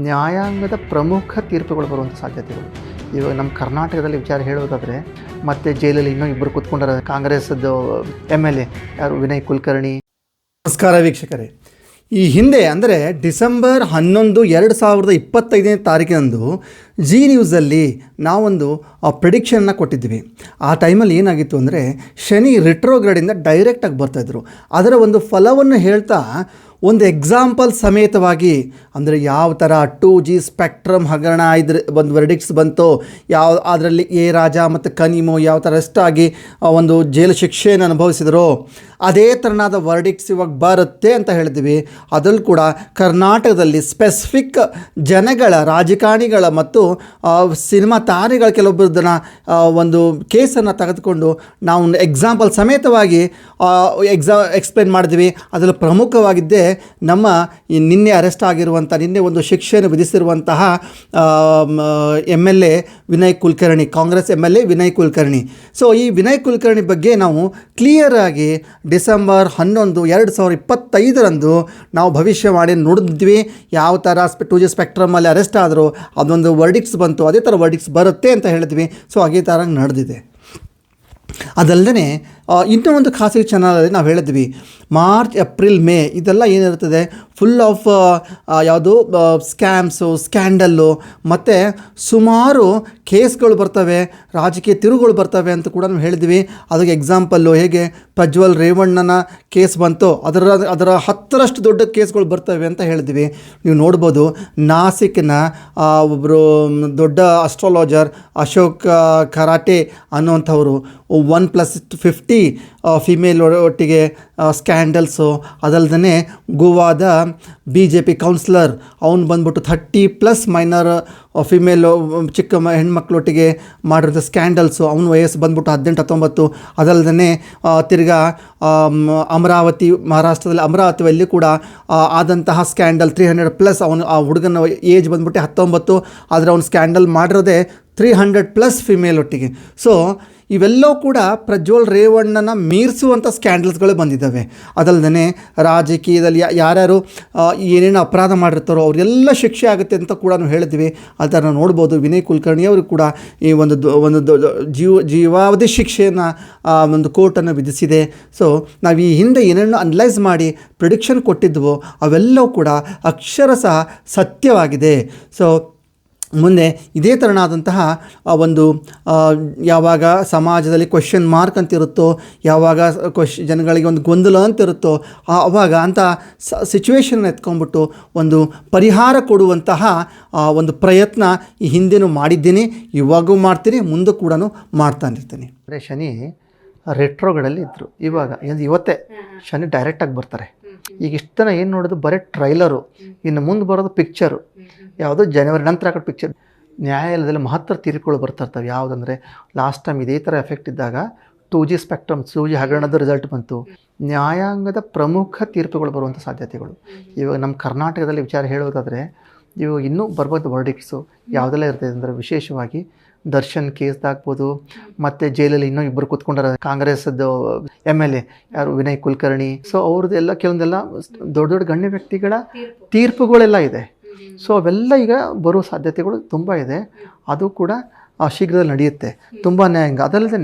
ನ್ಯಾಯಾಂಗದ ಪ್ರಮುಖ ತೀರ್ಪುಗಳು ಬರುವಂಥ ಸಾಧ್ಯತೆಗಳು ಇವಾಗ ನಮ್ಮ ಕರ್ನಾಟಕದಲ್ಲಿ ವಿಚಾರ ಹೇಳೋದಾದರೆ ಮತ್ತೆ ಜೈಲಲ್ಲಿ ಇನ್ನೂ ಇಬ್ಬರು ಕೂತ್ಕೊಂಡಾರ ಕಾಂಗ್ರೆಸ್ದು MLA ಯಾರು ವಿನಯ್ ಕುಲಕರ್ಣಿ. ನಮಸ್ಕಾರ ವೀಕ್ಷಕರೇ. ಈ ಹಿಂದೆ ಅಂದರೆ ಡಿಸೆಂಬರ್ 11, 2025ನೇ ತಾರೀಕಿನಂದು ಜಿ ನ್ಯೂಸಲ್ಲಿ ನಾವೊಂದು ಪ್ರಿಡಿಕ್ಷನ್ನ ಕೊಟ್ಟಿದ್ವಿ. ಆ ಟೈಮಲ್ಲಿ ಏನಾಗಿತ್ತು ಅಂದರೆ ಶನಿ ರಿಟ್ರೋಗ್ರೇಡಿಂದ ಡೈರೆಕ್ಟಾಗಿ ಬರ್ತಾಯಿದ್ರು. ಅದರ ಒಂದು ಫಲವನ್ನು ಹೇಳ್ತಾ ಒಂದು ಎಕ್ಸಾಂಪಲ್ ಸಮೇತವಾಗಿ ಅಂದರೆ ಯಾವ ಥರ 2G ಸ್ಪೆಕ್ಟ್ರಮ್ ಹಗರಣ ಇದ್ರ ಒಂದು ವರ್ಡಿಕ್ಟ್ಸ್ ಬಂತು, ಅದರಲ್ಲಿ ಎ ರಾಜ ಮತ್ತು ಕನಿಮೋ ಯಾವ ಥರ ಅಷ್ಟಾಗಿ ಒಂದು ಜೈಲು ಶಿಕ್ಷೆಯನ್ನು ಅನುಭವಿಸಿದರೋ ಅದೇ ಥರನಾದ ವರ್ಡಿಕ್ಟ್ಸ್ ಇವಾಗ ಬರುತ್ತೆ ಅಂತ ಹೇಳಿದ್ವಿ. ಅದರಲ್ಲೂ ಕೂಡ ಕರ್ನಾಟಕದಲ್ಲಿ ಸ್ಪೆಸಿಫಿಕ್ ಜನಗಳ, ರಾಜಕಾರಣಿಗಳ ಮತ್ತು ಸಿನಿಮಾ ತಾರೆಗಳ ಕೆಲವೊಬ್ಬರದನ್ನು ಒಂದು ಕೇಸನ್ನು ತೆಗೆದುಕೊಂಡು ನಾವು ಎಕ್ಸಾಂಪಲ್ ಸಮೇತವಾಗಿ ಎಕ್ಸ್ಪ್ಲೇನ್ ಮಾಡಿದ್ವಿ. ಅದರಲ್ಲಿ ಪ್ರಮುಖವಾಗಿದ್ದೇ ನಮ್ಮ ನಿನ್ನೆ ಅರೆಸ್ಟ್ ಆಗಿರುವಂಥ, ನಿನ್ನೆ ಒಂದು ಶಿಕ್ಷೆಯನ್ನು ವಿಧಿಸಿರುವಂತಹ MLA Vinay Kulkarni, Congress MLA Vinay Kulkarni. So ಈ ವಿನಯ್ ಕುಲಕರ್ಣಿ ಬಗ್ಗೆ ನಾವು ಕ್ಲಿಯರಾಗಿ ಡಿಸೆಂಬರ್ 11, 2025ರಂದು ನಾವು ಭವಿಷ್ಯವಾಣಿ ನೋಡಿದ್ವಿ. ಯಾವ ಥರ 2G ಸ್ಪೆಕ್ಟ್ರಮಲ್ಲಿ ಅರೆಸ್ಟ್ ಆದರೂ ಅದೊಂದು ವರ್ಡಿಕ್ಟ್ಸ್ ಬಂತು, ಅದೇ ಥರ ವರ್ಡಿಕ್ಟ್ಸ್ ಬರುತ್ತೆ ಅಂತ ಹೇಳಿದ್ವಿ. ಸೊ ಅದೇ ಥರ ನಡೆದಿದೆ. ಅದಲ್ಲದೆ ಇನ್ನೂ ಒಂದು ಖಾಸಗಿ ಚಾನಲಲ್ಲಿ ನಾವು ಹೇಳಿದ್ವಿ ಮಾರ್ಚ್, ಏಪ್ರಿಲ್, ಮೇ ಇದೆಲ್ಲ ಏನಿರ್ತದೆ ಫುಲ್ ಆಫ್ ಯಾವುದು ಸ್ಕ್ಯಾಮ್ಸು, ಸ್ಕ್ಯಾಂಡಲ್ಲು ಮತ್ತು ಸುಮಾರು ಕೇಸ್ಗಳು ಬರ್ತವೆ, ರಾಜಕೀಯ ತಿರುಗಳು ಬರ್ತವೆ ಅಂತ ಕೂಡ ನಾವು ಹೇಳಿದ್ವಿ. ಅದಕ್ಕೆ ಎಕ್ಸಾಂಪಲ್ಲು ಹೇಗೆ ಪ್ರಜ್ವಲ್ ರೇವಣ್ಣನ ಕೇಸ್ ಬಂತು, ಅದರ 10ರಷ್ಟು ದೊಡ್ಡ ಕೇಸ್ಗಳು ಬರ್ತವೆ ಅಂತ ಹೇಳಿದ್ವಿ. ನೀವು ನೋಡ್ಬೋದು ನಾಸಿಕ್ನ ಒಬ್ಬರು ದೊಡ್ಡ ಅಸ್ಟ್ರಾಲಜರ್ ಅಶೋಕ್ ಖರಾಟೆ ಅನ್ನುವಂಥವರು 1+50 ಫಿಮೇಲ್ ಒಟ್ಟಿಗೆ ಸ್ಕ್ಯಾಂಡಲ್ಸು. ಅದಲ್ಲದೆ ಗೋವಾದ BJP ಕೌನ್ಸಿಲರ್ ಅವನು ಬಂದ್ಬಿಟ್ಟು 30+ ಮೈನರ್ ಫಿಮೇಲ್ ಚಿಕ್ಕ ಹೆಣ್ಮಕ್ಳೊಟ್ಟಿಗೆ ಮಾಡಿರೋಂಥ ಸ್ಕ್ಯಾಂಡಲ್ಸು. ಅವನ ವಯಸ್ಸು ಬಂದ್ಬಿಟ್ಟು 18-19. ಅದಲ್ಲದೆ ತಿರ್ಗಾ ಅಮರಾವತಿ, ಮಹಾರಾಷ್ಟ್ರದಲ್ಲಿ ಅಮರಾವತಿಯಲ್ಲಿ ಕೂಡ ಆದಂತಹ ಸ್ಕ್ಯಾಂಡಲ್ 300+. ಅವನು ಆ ಹುಡುಗನ ಏಜ್ ಬಂದ್ಬಿಟ್ಟು 19, ಆದರೆ ಅವನು ಸ್ಕ್ಯಾಂಡಲ್ ಮಾಡಿರೋದೇ 300+ ಫಿಮೇಲ್ ಒಟ್ಟಿಗೆ. ಸೊ ಇವೆಲ್ಲವೂ ಕೂಡ ಪ್ರಜ್ವಲ್ ರೇವಣ್ಣನ ಮೀರಿಸುವಂಥ ಸ್ಕ್ಯಾಂಡಲ್ಸ್ಗಳು ಬಂದಿದ್ದಾವೆ. ಅದಲ್ಲದೆ ರಾಜಕೀಯದಲ್ಲಿ ಯಾರ್ಯಾರು ಏನೇನು ಅಪರಾಧ ಮಾಡಿರ್ತಾರೋ ಅವರೆಲ್ಲ ಶಿಕ್ಷೆ ಆಗುತ್ತೆ ಅಂತ ಕೂಡ ನಾವು ಹೇಳಿದ್ವಿ. ಅದನ್ನು ನೋಡ್ಬೋದು. ವಿನಯ್ ಕುಲಕರ್ಣಿ ಅವರು ಕೂಡ ಈ ಒಂದು ಜೀವಾವಧಿ ಶಿಕ್ಷೆಯನ್ನು ಒಂದು ಕೋರ್ಟನ್ನು ವಿಧಿಸಿದೆ. ಸೊ ನಾವು ಈ ಹಿಂದೆ ಏನೇನು ಅನಲೈಸ್ ಮಾಡಿ ಪ್ರಿಡಿಕ್ಷನ್ ಕೊಟ್ಟಿದ್ವೋ ಅವೆಲ್ಲವೂ ಕೂಡ ಅಕ್ಷರಶಃ ಸತ್ಯವಾಗಿದೆ. ಸೊ ಮುಂದೆ ಇದೇ ಥರನಾದಂತಹ ಒಂದು ಯಾವಾಗ ಸಮಾಜದಲ್ಲಿ ಕ್ವೆಶ್ಚನ್ ಮಾರ್ಕ್ ಅಂತಿರುತ್ತೋ, ಯಾವಾಗ ಜನಗಳಿಗೆ ಒಂದು ಗೊಂದಲ ಅಂತಿರುತ್ತೋ ಆವಾಗ ಅಂಥ ಸಿಚುವೇಶನ್ ಎತ್ಕೊಂಡ್ಬಿಟ್ಟು ಒಂದು ಪರಿಹಾರ ಕೊಡುವಂತಹ ಒಂದು ಪ್ರಯತ್ನ ಈ ಹಿಂದೆನೂ ಮಾಡಿದ್ದೀನಿ, ಇವಾಗೂ ಮಾಡ್ತೀನಿ, ಮುಂದೆ ಕೂಡ ಮಾಡ್ತಾನಿರ್ತೀನಿ. ಅಂದರೆ ಶನಿ ರೆಟ್ರೋಗಳಲ್ಲಿ ಇದ್ದರು. ಇವತ್ತೇ ಶನಿ ಡೈರೆಕ್ಟಾಗಿ ಬರ್ತಾರೆ. ಈಗ ಇಷ್ಟನ ಏನು ನೋಡೋದು ಬರೀ ಟ್ರೈಲರು, ಇನ್ನು ಮುಂದೆ ಬರೋದು ಪಿಕ್ಚರು. ಯಾವುದೋ ಜನವರಿ ನಂತರ ಹಾಕೋದು ಪಿಕ್ಚರ್. ನ್ಯಾಯಾಲಯದಲ್ಲಿ ಮಹತ್ತರ ತೀರ್ಪುಗಳು ಬರ್ತಾಯಿರ್ತವೆ. ಯಾವುದಂದರೆ ಲಾಸ್ಟ್ ಟೈಮ್ ಇದೇ ಥರ ಎಫೆಕ್ಟ್ ಇದ್ದಾಗ 2G ಸ್ಪೆಕ್ಟ್ರಮ್ 2G ಹಗರಣದ ರಿಸಲ್ಟ್ ಬಂತು. ನ್ಯಾಯಾಂಗದ ಪ್ರಮುಖ ತೀರ್ಪುಗಳು ಬರುವಂಥ ಸಾಧ್ಯತೆಗಳು ಇವಾಗ ನಮ್ಮ ಕರ್ನಾಟಕದಲ್ಲಿ ವಿಚಾರ ಹೇಳೋದಾದರೆ ಇವಾಗ ಇನ್ನೂ ಬರ್ಬೋದು ವರ್ಡಿಕ್ಟ್ಸು ಯಾವುದೆಲ್ಲ ಇರ್ತದೆ ಅಂದರೆ ವಿಶೇಷವಾಗಿ ದರ್ಶನ್ ಕೇಸ್ದಾಗ್ಬೋದು, ಮತ್ತು ಜೈಲಲ್ಲಿ ಇನ್ನೂ ಇಬ್ಬರು ಕೂತ್ಕೊಂಡಾರ ಕಾಂಗ್ರೆಸ್ದು MLA ಯಾರು ವಿನಯ್ ಕುಲಕರ್ಣಿ. ಸೊ ಅವ್ರದ್ದೆಲ್ಲ ಕೆಲವೊಂದೆಲ್ಲ ದೊಡ್ಡ ದೊಡ್ಡ ಗಣ್ಯ ವ್ಯಕ್ತಿಗಳ ತೀರ್ಪುಗಳೆಲ್ಲ ಇದೆ. ಸೊ ಅವೆಲ್ಲ ಈಗ ಬರೋ ಸಾಧ್ಯತೆಗಳು ತುಂಬ ಇದೆ. ಅದು ಕೂಡ ಶೀಘ್ರದಲ್ಲಿ ನಡೆಯುತ್ತೆ. ತುಂಬ ನ್ಯಾಯಾಂಗ. ಅದಲ್ಲದೆ